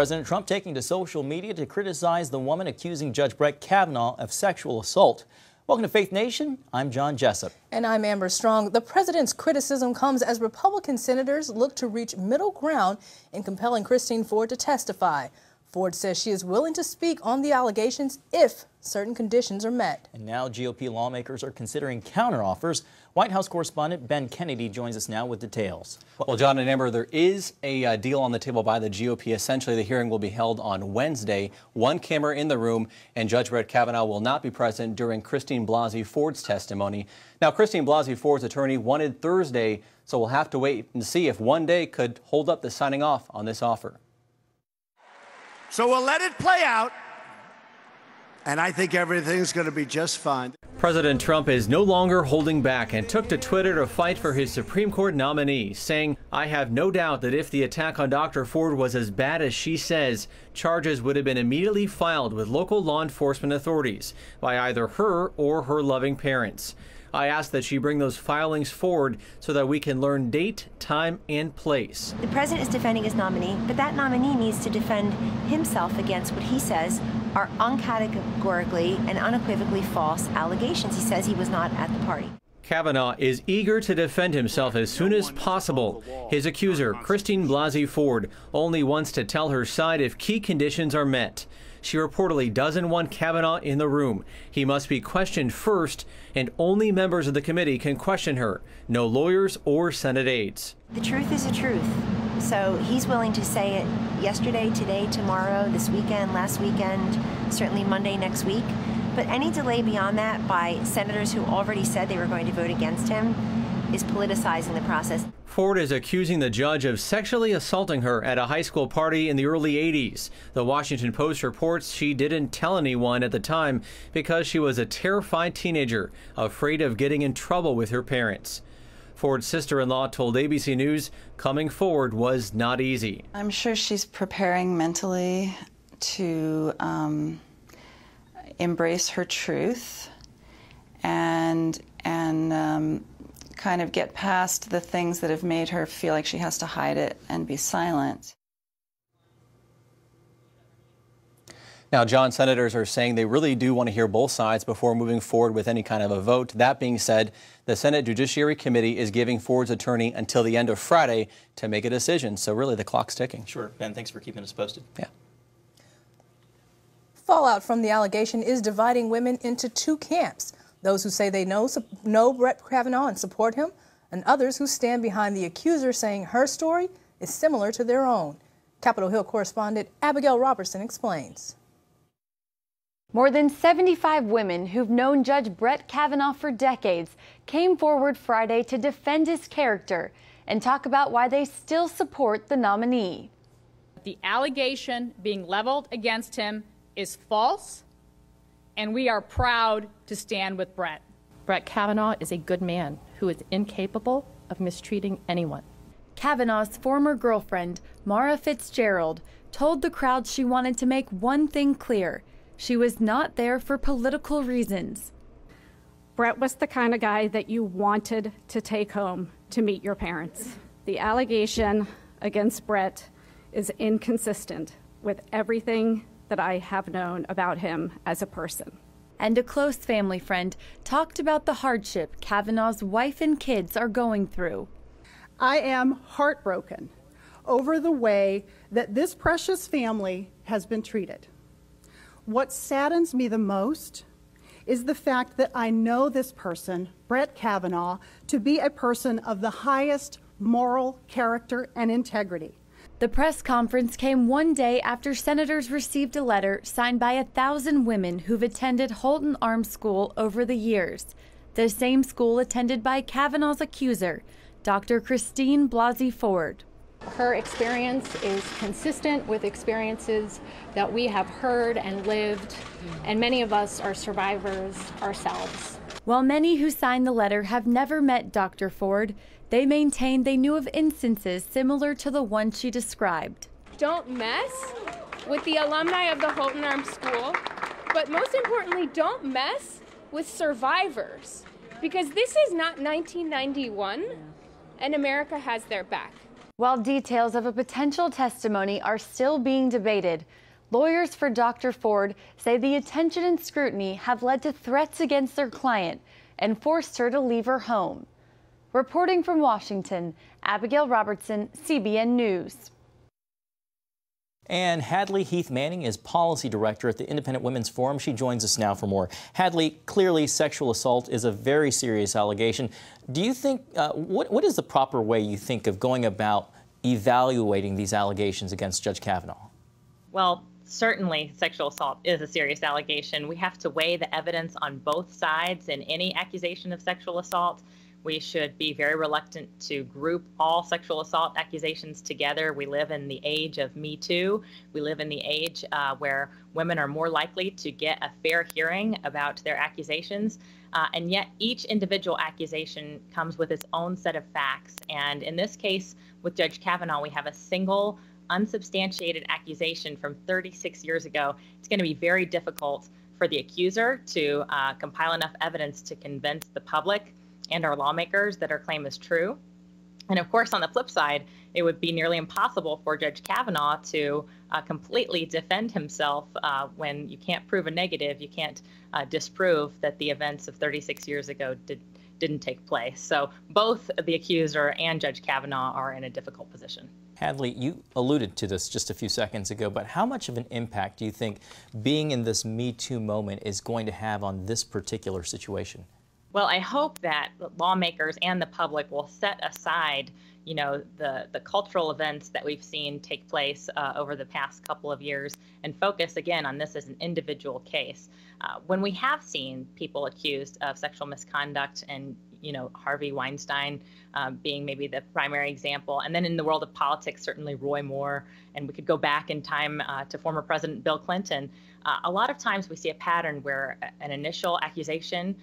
President Trump taking to social media to criticize the woman accusing Judge Brett Kavanaugh of sexual assault. Welcome to Faith Nation. I'm John Jessup. And I'm Amber Strong. The president's criticism comes as Republican senators look to reach middle ground in compelling Christine Ford to testify. Ford says she is willing to speak on the allegations if certain conditions are met. And now GOP lawmakers are considering counteroffers. White House correspondent Ben Kennedy joins us now with details. Well, John and Amber, there is a deal on the table by the GOP. Essentially, the hearing will be held on Wednesday. One camera in the room, and Judge Brett Kavanaugh will not be present during Christine Blasi Ford's testimony. Now, Christine Blasi Ford's attorney wanted Thursday, so we'll have to wait and see if one day could hold up the signing off on this offer. So we'll let it play out, and I think everything's going to be just fine. President Trump is no longer holding back and took to Twitter to fight for his Supreme Court nominee, saying, "I have no doubt that if the attack on Dr. Ford was as bad as she says, charges would have been immediately filed with local law enforcement authorities by either her or her loving parents. I ask that she bring those filings forward so that we can learn date, time, and place." The president is defending his nominee, but that nominee needs to defend himself against what he says are uncategorically and unequivocally false allegations. He says he was not at the party. Kavanaugh is eager to defend himself as soon as possible. His accuser, Christine Blasi Ford, only wants to tell her side if key conditions are met. She reportedly doesn't want Kavanaugh in the room. He must be questioned first, and only members of the committee can question her. No lawyers or Senate aides. The truth is the truth. So he's willing to say it yesterday, today, tomorrow, this weekend, last weekend, certainly Monday next week. But any delay beyond that by senators who already said they were going to vote against him is politicizing the process. Ford is accusing the judge of sexually assaulting her at a high school party in the early 80s. The Washington Post reports she didn't tell anyone at the time because she was a terrified teenager, afraid of getting in trouble with her parents. Ford's sister-in-law told ABC News coming forward was not easy. I'm sure she's preparing mentally to embrace her truth and kind of get past the things that have made her feel like she has to hide it and be silent. Now, John, senators are saying they really do want to hear both sides before moving forward with any kind of a vote. That being said, the Senate Judiciary Committee is giving Ford's attorney until the end of Friday to make a decision. So really, the clock's ticking. Sure. Ben, thanks for keeping us posted. Yeah. Fallout from the allegation is dividing women into two camps. Those who say they know Brett Kavanaugh and support him, and others who stand behind the accuser saying her story is similar to their own. Capitol Hill correspondent Abigail Robertson explains. More than 75 women who've known Judge Brett Kavanaugh for decades came forward Friday to defend his character and talk about why they still support the nominee. The allegation being leveled against him is false, and we are proud to stand with Brett. Brett Kavanaugh is a good man who is incapable of mistreating anyone. Kavanaugh's former girlfriend, Mara Fitzgerald, told the crowd she wanted to make one thing clear. She was not there for political reasons. Brett was the kind of guy that you wanted to take home to meet your parents. The allegation against Brett is inconsistent with everything that I have known about him as a person. And a close family friend talked about the hardship Kavanaugh's wife and kids are going through. I am heartbroken over the way that this precious family has been treated. What saddens me the most is the fact that I know this person, Brett Kavanaugh, to be a person of the highest moral character and integrity. The press conference came one day after senators received a letter signed by 1,000 women who've attended Holton Arms School over the years, the same school attended by Kavanaugh's accuser, Dr. Christine Blasi Ford. Her experience is consistent with experiences that we have heard and lived, and many of us are survivors ourselves. While many who signed the letter have never met Dr. Ford, they maintain they knew of instances similar to the one she described. Don't mess with the alumni of the Holton Arms School, but most importantly, don't mess with survivors, because this is not 1991, and America has their back. While details of a potential testimony are still being debated, lawyers for Dr. Ford say the attention and scrutiny have led to threats against their client and forced her to leave her home. Reporting from Washington, Abigail Robertson, CBN News. And Hadley Heath Manning is policy director at the Independent Women's Forum. She joins us now for more. Hadley, clearly sexual assault is a very serious allegation. Do you think, what is the proper way you think of going about evaluating these allegations against Judge Kavanaugh? Well, certainly sexual assault is a serious allegation. We have to weigh the evidence on both sides in any accusation of sexual assault. We should be very reluctant to group all sexual assault accusations together. We live in the age of Me Too. We live in the age where women are more likely to get a fair hearing about their accusations. And yet each individual accusation comes with its own set of facts. And in this case, with Judge Kavanaugh, we have a single unsubstantiated accusation from 36 years ago. It's going to be very difficult for the accuser to compile enough evidence to convince the public and our lawmakers that her claim is true. And of course, on the flip side, it would be nearly impossible for Judge Kavanaugh to completely defend himself when you can't prove a negative. You can't disprove that the events of 36 years ago didn't take place. So both the accuser and Judge Kavanaugh are in a difficult position. Hadley, you alluded to this just a few seconds ago, but how much of an impact do you think being in this Me Too moment is going to have on this particular situation? Well, I hope that lawmakers and the public will set aside, you know, the cultural events that we've seen take place over the past couple of years and focus again on this as an individual case. When we have seen people accused of sexual misconduct, and you know, Harvey Weinstein being maybe the primary example, and then in the world of politics, certainly Roy Moore, and we could go back in time to former President Bill Clinton. A lot of times we see a pattern where an initial accusation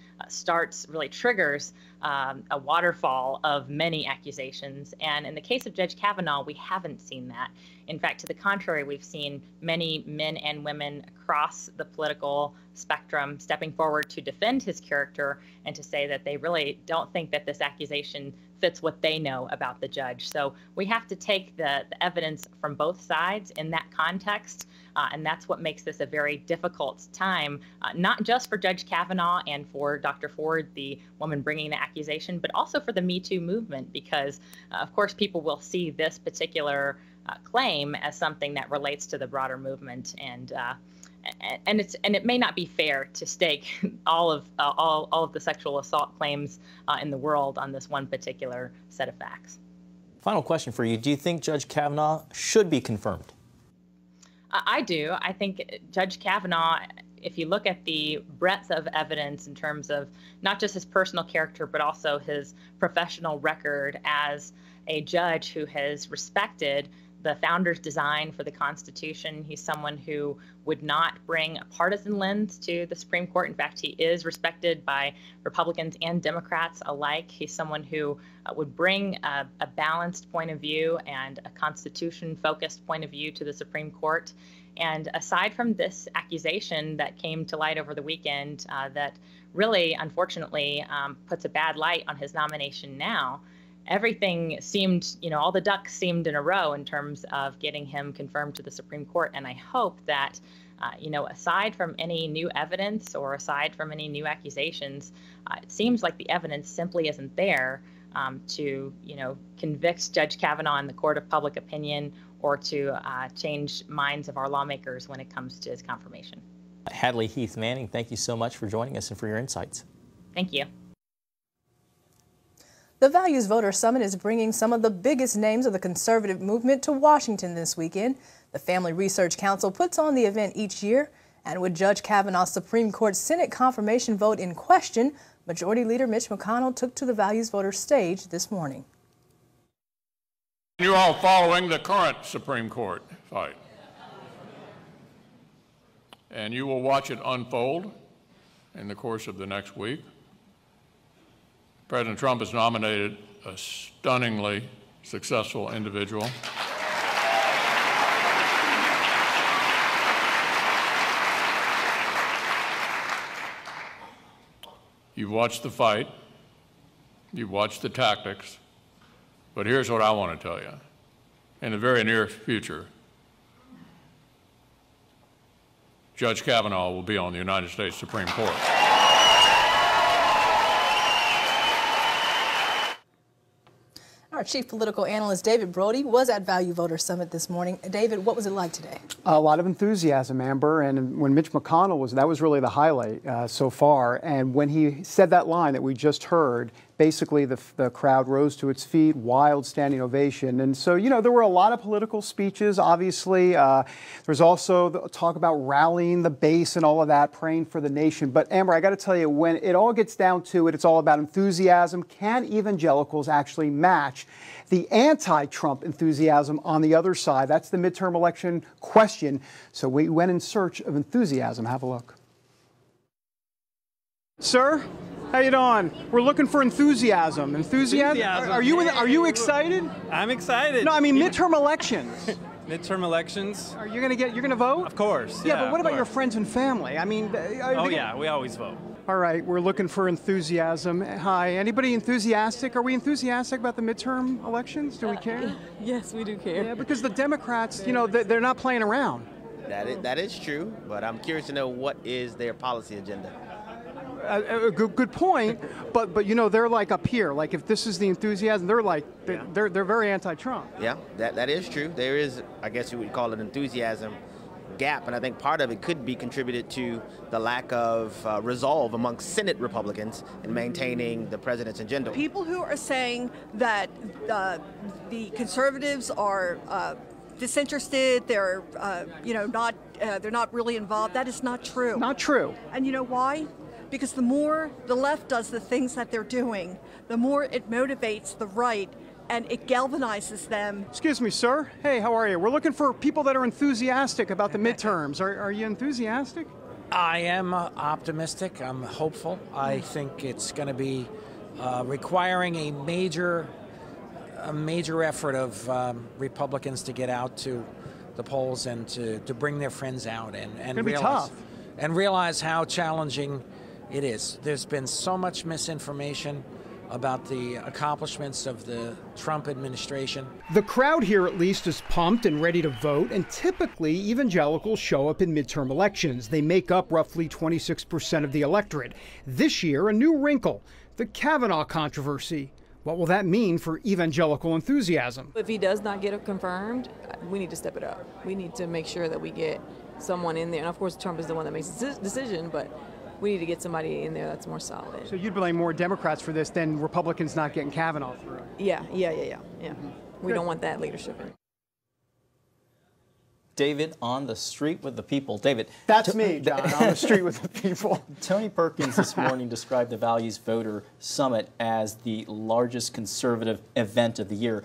really triggers a waterfall of many accusations. And in the case of Judge Kavanaugh, we haven't seen that. In fact, to the contrary, we've seen many men and women across the political spectrum stepping forward to defend his character and to say that they really don't think that this accusation fits what they know about the judge. So we have to take the evidence from both sides in that context. And that's what makes this a very difficult time, not just for Judge Kavanaugh and for Dr. Ford, the woman bringing the accusation, but also for the Me Too movement, because, of course, people will see this particular claim as something that relates to the broader movement. And it may not be fair to stake all of the sexual assault claims in the world on this one particular set of facts. Final question for you. Do you think Judge Kavanaugh should be confirmed? I do. I think Judge Kavanaugh, if you look at the breadth of evidence in terms of not just his personal character, but also his professional record as a judge who has respected the founder's design for the Constitution. He's someone who would not bring a partisan lens to the Supreme Court. In fact, he is respected by Republicans and Democrats alike. He's someone who would bring a balanced point of view and a Constitution-focused point of view to the Supreme Court. And aside from this accusation that came to light over the weekend that really, unfortunately, puts a bad light on his nomination now, everything seemed, you know, all the ducks seemed in a row in terms of getting him confirmed to the Supreme Court. And I hope that, you know, aside from any new evidence or aside from any new accusations, it seems like the evidence simply isn't there to, you know, convict Judge Kavanaugh in the court of public opinion or to change minds of our lawmakers when it comes to his confirmation. Hadley Heath Manning, thank you so much for joining us and for your insights. Thank you. The Values Voter Summit is bringing some of the biggest names of the conservative movement to Washington this weekend. The Family Research Council puts on the event each year, and with Judge Kavanaugh's Supreme Court Senate confirmation vote in question, Majority Leader Mitch McConnell took to the Values Voter stage this morning. You're all following the current Supreme Court fight, and you will watch it unfold in the course of the next week. President Trump has nominated a stunningly successful individual. You've watched the fight, you've watched the tactics, but here's what I want to tell you. in the very near future, Judge Kavanaugh will be on the United States Supreme Court. Our chief political analyst, David Brody, was at Value Voter Summit this morning. David, what was it like today? A lot of enthusiasm, Amber, and when Mitch McConnell was, that was really the highlight so far. And when he said that line that we just heard, basically the crowd rose to its feet, wild standing ovation. And so, you know, there were a lot of political speeches, obviously. There's also the talk about rallying the base and all of that, praying for the nation. But Amber, I got to tell you, when it all gets down to it, it's all about enthusiasm. Can evangelicals actually match the anti-Trump enthusiasm on the other side? That's the midterm election question. So we went in search of enthusiasm. Have a look. Sir? How you doing? We're looking for enthusiasm. Enthusiasm? Are you excited? I'm excited. No, I mean midterm elections. Midterm elections. Are you gonna vote? Of course. Yeah, but what about your friends and family? I mean, yeah, we always vote. All right, we're looking for enthusiasm. Hi, anybody enthusiastic? Are we enthusiastic about the midterm elections? Do we care? Yes, we do care. Yeah, because the Democrats, you know, they're not playing around. That is true, but I'm curious to know what is their policy agenda. Good point, but you know, they're like up here. Like if this is the enthusiasm, they're like they're very anti-Trump. Yeah, that is true. There is, I guess you would call it, enthusiasm gap, and I think part of it could be contributed to the lack of resolve amongst Senate Republicans in maintaining the president's agenda. People who are saying that the conservatives are disinterested, they're they're not really involved. That is not true. Not true. And you know why? Because the more the left does the things that they're doing, the more it motivates the right and it galvanizes them. Excuse me, sir. Hey, how are you? We're looking for people that are enthusiastic about the midterms. Are you enthusiastic? I am optimistic. I'm hopeful. I think it's going to be requiring a major effort of Republicans to get out to the polls and to bring their friends out and realize how challenging it is. There's been so much misinformation about the accomplishments of the Trump administration. The crowd here at least is pumped and ready to vote, and typically evangelicals show up in midterm elections. They make up roughly 26% of the electorate. This year, a new wrinkle, the Kavanaugh controversy. What will that mean for evangelical enthusiasm? If he does not get it confirmed, we need to step it up. We need to make sure that we get someone in there. And of course, Trump is the one that makes the decision, but we need to get somebody in there that's more solid. So you'd blame more Democrats for this than Republicans not getting Kavanaugh through? Yeah. We don't want that leadership in. David on the street with the people. David. That's me, John, on the street with the people. Tony Perkins this morning described the Values Voter Summit as the largest conservative event of the year.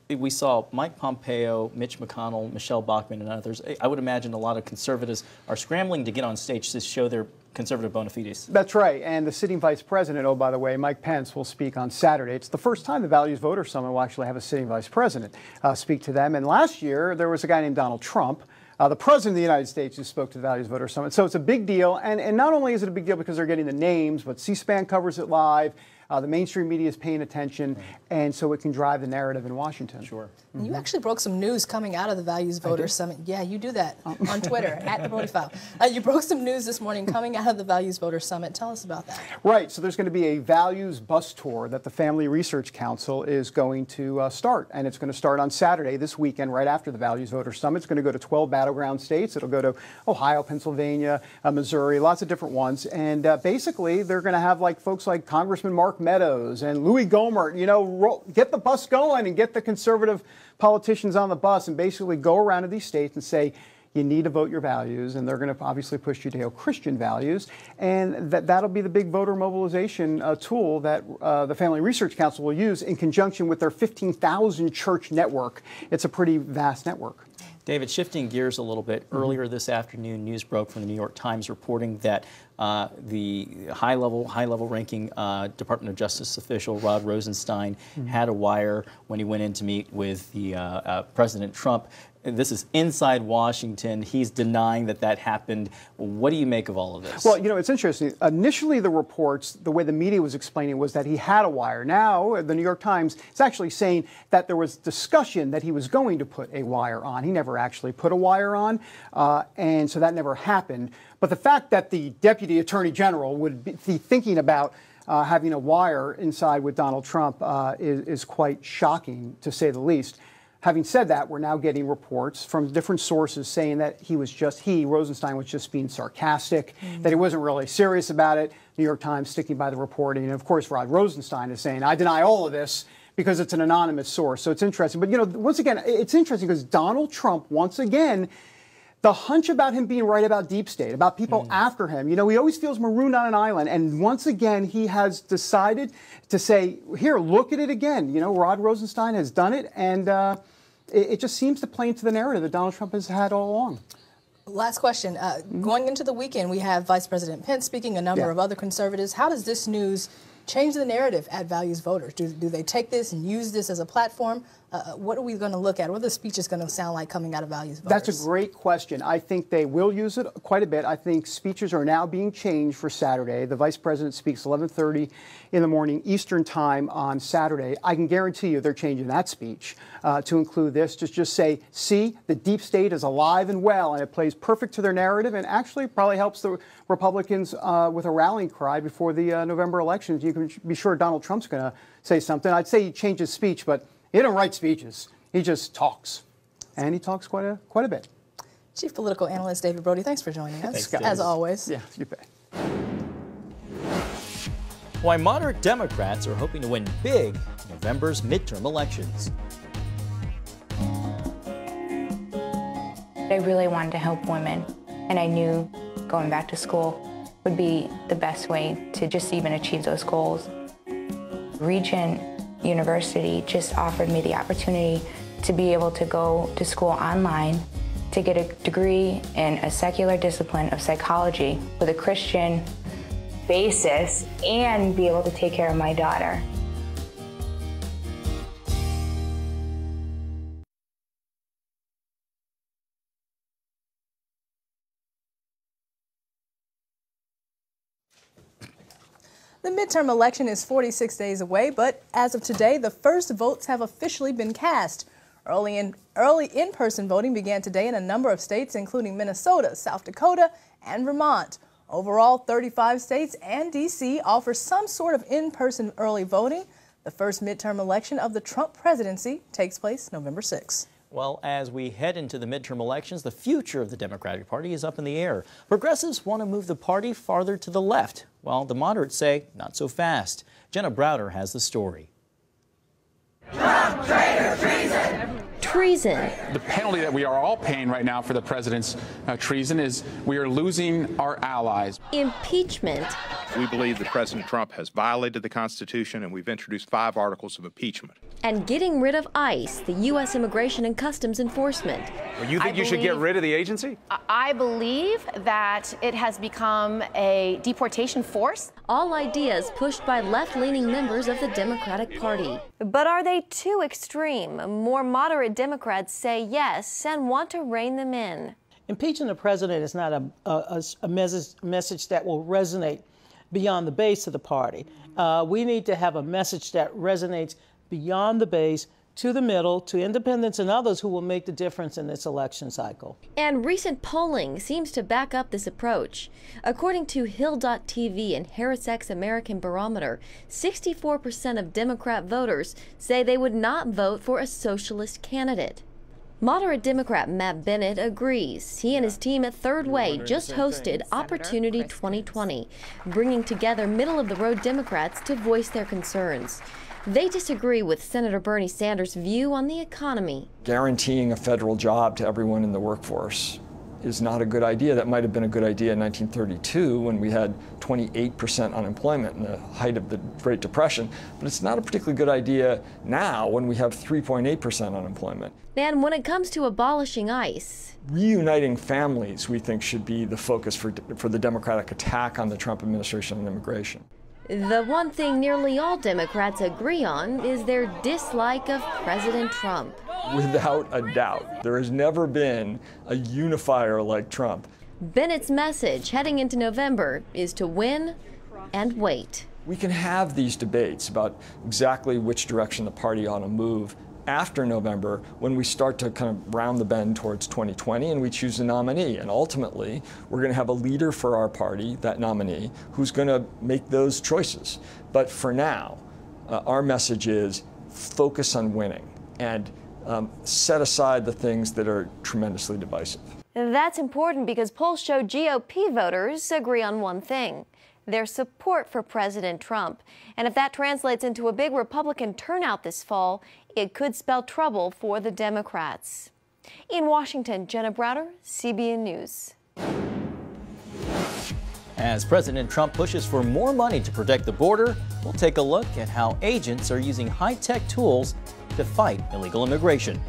We saw Mike Pompeo, Mitch McConnell, Michelle Bachmann, and others. I would imagine a lot of conservatives are scrambling to get on stage to show their conservative bona fides. That's right. And the sitting vice president, oh, by the way, Mike Pence, will speak on Saturday. It's the first time the Values Voter Summit will actually have a sitting vice president speak to them. And last year, there was a guy named Donald Trump, the president of the United States, who spoke to the Values Voter Summit. So it's a big deal. And not only is it a big deal because they're getting the names, but C-SPAN covers it live. The mainstream media is paying attention, and so it can drive the narrative in Washington. Sure. You actually broke some news coming out of the Values Voter Summit. Yeah, you do that on Twitter, at the Brody File. You broke some news this morning coming out of the Values Voter Summit. Tell us about that. Right. So there's going to be a values bus tour that the Family Research Council is going to start, and it's going to start on Saturday this weekend, right after the Values Voter Summit. It's going to go to 12 battleground states. It'll go to Ohio, Pennsylvania, Missouri, lots of different ones. And basically, they're going to have folks like Congressman Mark Meadows and Louis Gohmert, get the bus going and get the conservative politicians on the bus and basically go around to these states and say, you need to vote your values, and they're going to obviously push Judeo-Christian values, and that'll be the big voter mobilization tool that the Family Research Council will use in conjunction with their 15,000 church network. It's a pretty vast network. David, shifting gears a little bit, earlier this afternoon, news broke from the New York Times reporting that the high-level ranking Department of Justice official, Rod Rosenstein, had a wire when he went in to meet with the President Trump. This is inside Washington. He's denying that that happened. What do you make of all of this? Well, you know, it's interesting. Initially, the reports, the way the media was explaining was that he had a wire. Now, the New York Times is actually saying that there was discussion that he was going to put a wire on. He never actually put a wire on, and so that never happened. But the fact that the Deputy Attorney General would be thinking about having a wire inside with Donald Trump is quite shocking, to say the least. Having said that, we're now getting reports from different sources saying that Rosenstein was just being sarcastic, that he wasn't really serious about it. New York Times sticking by the reporting. And of course, Rod Rosenstein is saying, I deny all of this because it's an anonymous source. So it's interesting. But, you know, once again, it's interesting because Donald Trump, once again, the hunch about him being right about deep state, about people after him, you know, he always feels marooned on an island. And once again, he has decided to say, here, look at it again. You know, Rod Rosenstein has done it. And it just seems to play into the narrative that Donald Trump has had all along. Last question. Going into the weekend, we have Vice President Pence speaking, a number of other conservatives. How does this news change the narrative at Values Voters? Do they take this and use this as a platform? What are we going to look at? What are the speeches going to sound like coming out of Values Voters? That's a great question. I think they will use it quite a bit. I think speeches are now being changed for Saturday. The Vice President speaks 11:30 in the morning Eastern Time on Saturday. I can guarantee you they're changing that speech to include this. Just say, see, the deep state is alive and well, and it plays perfect to their narrative and actually probably helps the Republicans with a rallying cry before the November elections. You can be sure Donald Trump's going to say something. I'd say he changed his speech, but he don't write speeches. He just talks. And he talks quite a bit. Chief Political Analyst David Brody, thanks for joining us, as always. Yeah, you bet. Why moderate Democrats are hoping to win big in November's midterm elections. I really wanted to help women, and I knew going back to school would be the best way to just even achieve those goals. Regent University just offered me the opportunity to be able to go to school online to get a degree in a secular discipline of psychology with a Christian basis and be able to take care of my daughter. The midterm election is 46 days away, but as of today, the first votes have officially been cast. Early in-person voting began today in a number of states, including Minnesota, South Dakota, and Vermont. Overall, 35 states and D.C. offer some sort of in-person early voting. The first midterm election of the Trump presidency takes place November 6th. Well, as we head into the midterm elections, the future of the Democratic Party is up in the air. Progressives want to move the party farther to the left, while the moderates say not so fast. Jenna Browder has the story. Trump, traitor, treason! Treason. The penalty that we are all paying right now for the president's treason is we are losing our allies. Impeachment. We believe that President Trump has violated the Constitution, and we've introduced 5 articles of impeachment. And getting rid of ICE, the U.S. Immigration and Customs Enforcement. Well, you think you should get rid of the agency? I believe that it has become a deportation force. All ideas pushed by left-leaning members of the Democratic Party. But are they too extreme? More moderate Democrats say yes and want to rein them in. Impeaching the president is not a message that will resonate beyond the base of the party. We need to have a message that resonates beyond the base, to the middle, to independents and others who will make the difference in this election cycle. And recent polling seems to back up this approach. According to Hill.tv and HarrisX American Barometer, 64% of Democrat voters say they would not vote for a socialist candidate. Moderate Democrat Matt Bennett agrees. He and his team at Third Way just hosted Opportunity 2020, bringing together middle-of-the-road Democrats to voice their concerns. They disagree with Senator Bernie Sanders' view on the economy. Guaranteeing a federal job to everyone in the workforce is not a good idea. That might have been a good idea in 1932 when we had 28% unemployment in the height of the Great Depression, but it's not a particularly good idea now when we have 3.8% unemployment. And when it comes to abolishing ICE, reuniting families, we think, should be the focus for the Democratic attack on the Trump administration on immigration. The one thing nearly all Democrats agree on is their dislike of President Trump. Without a doubt. There has never been a unifier like Trump. Bennett's message heading into November is to win and wait. We can have these debates about exactly which direction the party ought to move after November, when we start to kind of round the bend towards 2020 and we choose a nominee. And ultimately, we're going to have a leader for our party, that nominee, who's going to make those choices. But for now, our message is focus on winning and set aside the things that are tremendously divisive. That's important because polls show GOP voters agree on one thing: their support for President Trump. And if that translates into a big Republican turnout this fall, it could spell trouble for the Democrats. In Washington, Jenna Browder, CBN News. As President Trump pushes for more money to protect the border, we'll take a look at how agents are using high-tech tools to fight illegal immigration.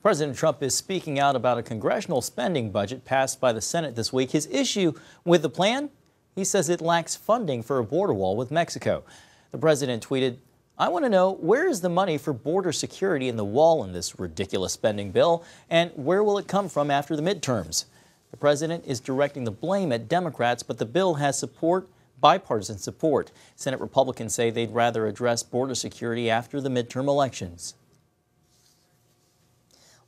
President Trump is speaking out about a congressional spending budget passed by the Senate this week. His issue with the plan? He says it lacks funding for a border wall with Mexico. The president tweeted, "I want to know, where is the money for border security and the wall in this ridiculous spending bill, and where will it come from after the midterms?" The president is directing the blame at Democrats, but the bill has bipartisan support. Senate Republicans say they'd rather address border security after the midterm elections.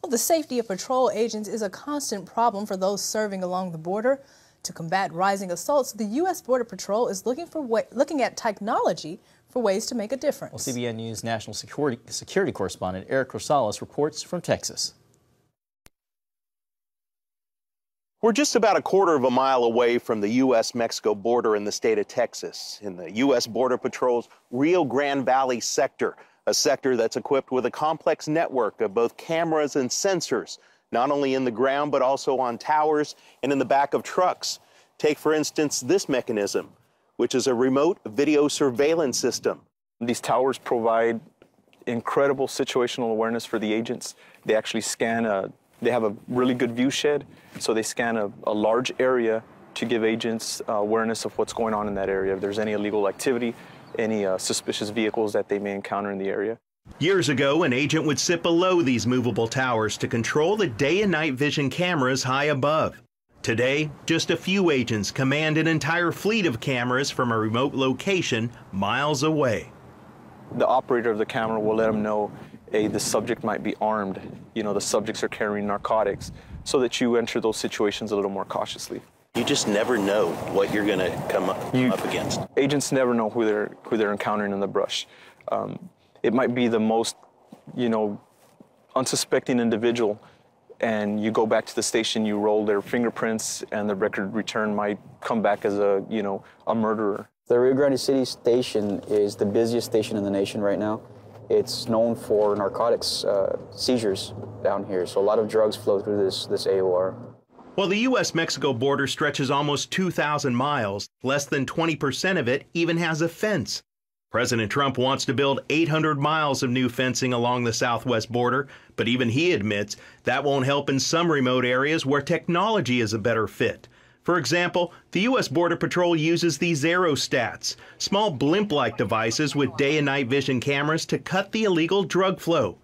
Well, the safety of patrol agents is a constant problem for those serving along the border. To combat rising assaults, the U.S. Border Patrol is looking at technology for ways to make a difference. Well, CBN News national security correspondent Eric Rosales reports from Texas. We're just about a quarter of a mile away from the U.S.-Mexico border in the state of Texas, in the U.S. Border Patrol's Rio Grande Valley sector, a sector that's equipped with a complex network of both cameras and sensors, not only in the ground but also on towers and in the back of trucks. Take, for instance, this mechanism, which is a remote video surveillance system. These towers provide incredible situational awareness for the agents. They actually scan they have a really good view shed, so they scan a large area to give agents awareness of what's going on in that area. If there's any illegal activity, any suspicious vehicles that they may encounter in the area. Years ago, an agent would sit below these movable towers to control the day and night vision cameras high above. Today, just a few agents command an entire fleet of cameras from a remote location miles away. The operator of the camera will let them know, hey, the subject might be armed. You know, the subjects are carrying narcotics, so that you enter those situations a little more cautiously. You just never know what you're going to come up against. Agents never know who they're encountering in the brush. It might be the most, unsuspecting individual, and you go back to the station, you roll their fingerprints, and the record return might come back as a murderer. The Rio Grande City station is the busiest station in the nation right now. It's known for narcotics seizures down here, so a lot of drugs flow through this AOR. While the U.S.-Mexico border stretches almost 2,000 miles, less than 20% of it even has a fence. President Trump wants to build 800 miles of new fencing along the southwest border, but even he admits that won't help in some remote areas where technology is a better fit. For example, the U.S. Border Patrol uses these aerostats, small blimp-like devices with day and night vision cameras to cut the illegal drug flow.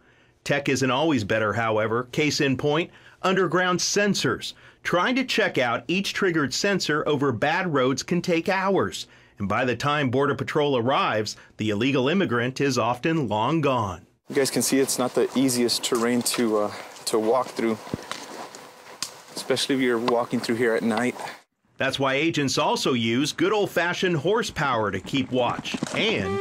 Tech isn't always better, however. Case in point, underground sensors. Trying to check out each triggered sensor over bad roads can take hours. And by the time Border Patrol arrives, the illegal immigrant is often long gone. You guys can see it's not the easiest terrain to walk through, especially if you're walking through here at night. That's why agents also use good old-fashioned horsepower to keep watch. And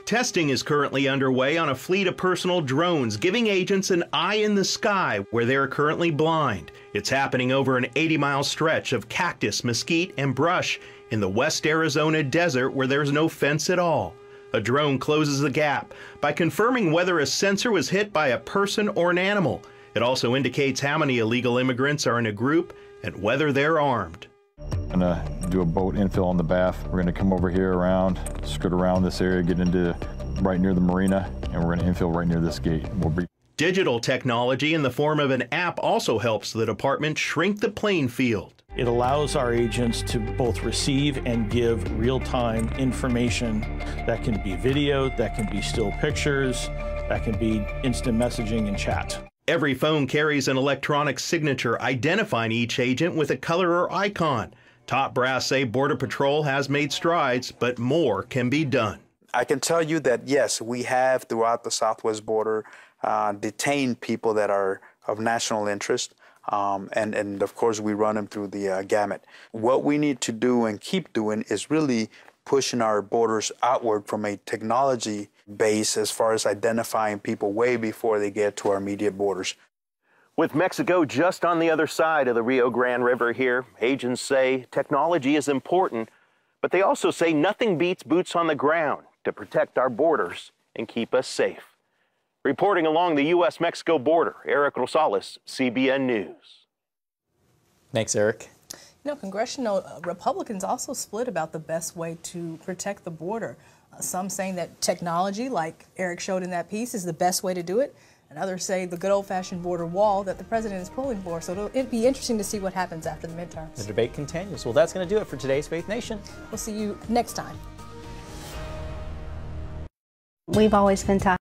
testing is currently underway on a fleet of personal drones, giving agents an eye in the sky where they're currently blind. It's happening over an 80-mile stretch of cactus, mesquite, and brush in the West Arizona desert where there's no fence at all. A drone closes the gap by confirming whether a sensor was hit by a person or an animal. It also indicates how many illegal immigrants are in a group and whether they're armed. I'm gonna do a boat infill on the Bath. We're gonna come over here around, skirt around this area, get into right near the marina, and we're gonna infill right near this gate. Digital technology in the form of an app also helps the department shrink the playing field. It allows our agents to both receive and give real-time information that can be video, that can be still pictures, that can be instant messaging and chat. Every phone carries an electronic signature identifying each agent with a color or icon. Top brass say Border Patrol has made strides, but more can be done. I can tell you that, yes, we have throughout the southwest border detained people that are of national interest. And of course, we run them through the gamut. What we need to do and keep doing is really pushing our borders outward from a technology base as far as identifying people way before they get to our immediate borders. With Mexico just on the other side of the Rio Grande River here, agents say technology is important, but they also say nothing beats boots on the ground to protect our borders and keep us safe. Reporting along the U.S.-Mexico border, Eric Rosales, CBN News. Thanks, Eric. You know, congressional Republicans also split about the best way to protect the border. Some saying that technology, like Eric showed in that piece, is the best way to do it. And others say the good old-fashioned border wall that the president is pulling for. So it'll be interesting to see what happens after the midterms. The debate continues. Well, that's going to do it for today's Faith Nation. We'll see you next time. We've always been talking